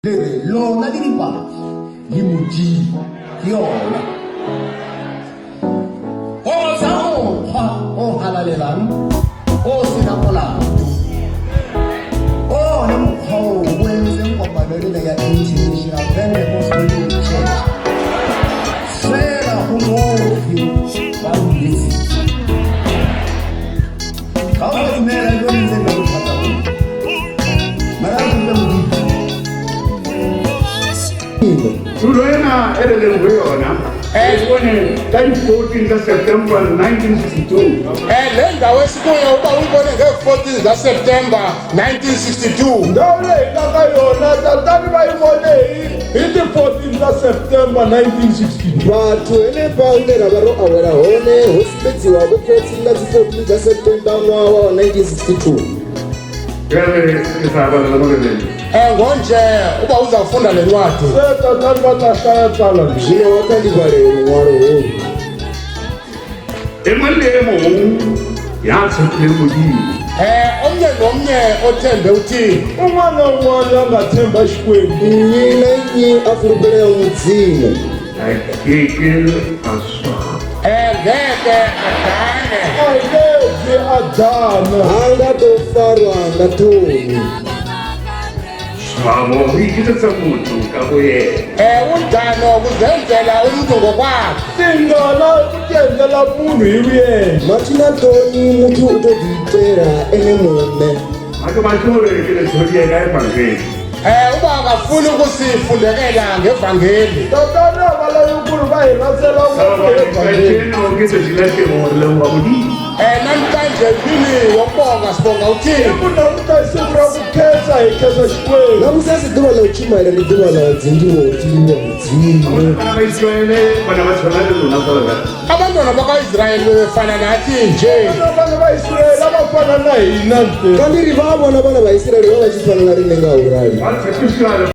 lona di ripati, gli muggì, chiola. Cosa o halalelan, o sinapolano. O nemukho wenze ngobhalelele ya international Pentecostal Church. Sela umufi bangisi. Kawazimela lwenze ngokuthatha. Mara Tulwena elelenguyona ekone 14 September 1962 lendawo esikuyo uba uyibone nge-14 September 1962 ndawo le kakayona tatani bayibone iti 14 September 1962 batho ene ba une ra ba ro awela hone ho spetsiwa go 14 September ngwaga wa 1962 yale isaba lamalele ngonje uba uzawufunda le ncwadi tatani batahlaya tsala le zwino wa ka dibalelo ngwaro ho emalemo ya tshepile modimo omnye nomnye othembe uthixo un'wana un'wana nga tshemba xikwembu nyi na nyi a fulufhela mudzimu akeke aswa ngeke adane angeke adana a nga to farwa nga thoni swavo ikitsetsa motho ka go yena undano kuzenzela umntu ngokwakhe tingana kutiendlela munhu hi vuyena mathina thoni muthu u to diitela ene mume ake mahlolekile thoni yena evangeli uba akafuni ukusifundekela ngevangeli tatani avalayikulu va hi rasela ngopfu namhlanje yini yokubonga sibonga uthixo kunakuta siku ra ku khensa hi khensa xikwembu namusa si ḓuvha ḽa u tshimaila ndi ḓuvha ḽa dzingiwo tiliwa mudzimu abantwana bakaIsrayeli befana nathi nje vana va Israyele a va fana na hina nte kandi ri va vona vana va Israyele va va tshi fana na rine nga urali